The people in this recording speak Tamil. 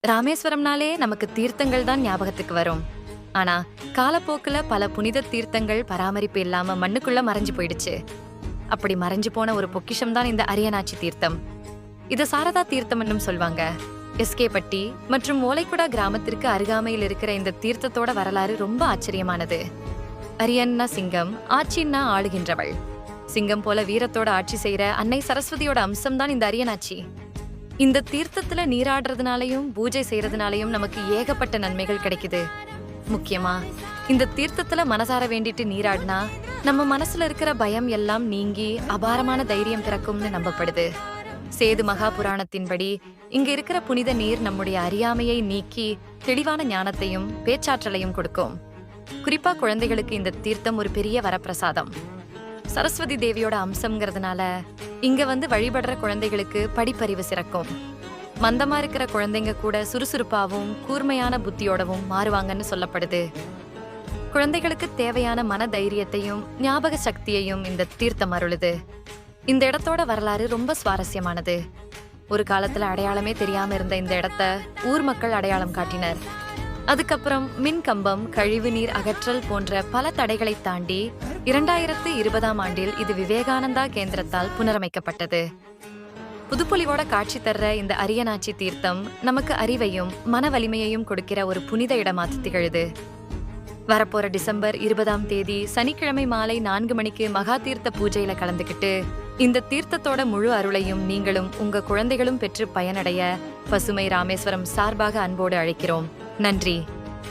ராமேஸ்வரம்னாலே நமக்கு தீர்த்தங்கள் தான் ஞாபகத்துக்கு வரும். ஆனா காலப்போக்குல பல புனித தீர்த்தங்கள் பராமரிப்பு இல்லாம மண்ணுக்குள்ள மறைஞ்சு போயிடுச்சு. அப்படி மறைஞ்சு போன ஒரு பொக்கிஷம் தான் இந்த அரியநாச்சி தீர்த்தம். இது சாரதா தீர்த்தம் என்னும் சொல்வாங்க. எஸ்கேபட்டி மற்றும் ஓலைக்குடா கிராமத்திற்கு அருகாமையில் இருக்கிற இந்த தீர்த்தத்தோட வரலாறு ரொம்ப ஆச்சரியமானது. அரியன்னா சிங்கம், ஆட்சின்னா ஆளுகின்றவள். சிங்கம் போல வீரத்தோட ஆட்சி செய்யற அன்னை சரஸ்வதியோட அம்சம் தான் இந்த அரியநாச்சி. இந்த தீர்த்தத்துல நீராடுறதுனாலையும் பூஜை செய்யறதுனாலையும் நமக்கு ஏகப்பட்ட நன்மைகள் கிடைக்குது. முக்கியமா இந்த தீர்த்தத்துல மனசார வேண்டிட்டு நீராடினா நம்ம மனசுல இருக்கிற பயம் எல்லாம் நீங்கி அபாரமான தைரியம் பிறக்கும்னு நம்பப்படுது. சேது மகா புராணத்தின்படி இங்க இருக்கிற புனித நீர் நம்முடைய அறியாமையை நீக்கி தெளிவான ஞானத்தையும் பேச்சாற்றலையும் கொடுக்கும். குறிப்பா குழந்தைகளுக்கு இந்த தீர்த்தம் ஒரு பெரிய வரப்பிரசாதம். சரஸ்வதி தேவியோட அம்சம்ங்கிறதுனால இங்க வந்து வழிபடுற குழந்தைகளுக்கு படிப்பறிவு சிறக்கும். மந்தமா இருக்கிற குழந்தைங்க கூட சுறுசுறுப்பாவும் கூர்மையான புத்தியோடவும் மாறுவாங்கன்னு சொல்லப்படுது. குழந்தைகளுக்கு தேவையான மன தைரியத்தையும் ஞாபக சக்தியையும் இந்த தீர்த்தம் அருளுது. இந்த இடத்தோட வரலாறு ரொம்ப சுவாரஸ்யமானது. ஒரு காலத்துல அடையாளமே தெரியாம இருந்த இந்த இடத்த ஊர் மக்கள் அடையாளம் காட்டினர். அதுக்கப்புறம் மின் கம்பம், கழிவு நீர் அகற்றல் போன்ற பல தடைகளை தாண்டி 2020ஆம் ஆண்டில் இது விவேகானந்தா கேந்திரத்தால் புனரமைக்கப்பட்டது. புதுப்பொலிவோட காட்சி தர்ற இந்த அரியநாச்சி தீர்த்தம் நமக்கு அறிவையும் மன வலிமையையும் கொடுக்கிற ஒரு புனித இடமாத்து திகழுது. வரப்போற டிசம்பர் 20ஆம் தேதி சனிக்கிழமை மாலை 4 மணிக்கு மகா தீர்த்த பூஜையில கலந்துக்கிட்டு இந்த தீர்த்தத்தோட முழு அருளையும் நீங்களும் உங்க குழந்தைகளும் பெற்று பயனடைய பசுமை ராமேஸ்வரம் சார்பாக அன்போடு அழைக்கிறோம். நன்றி.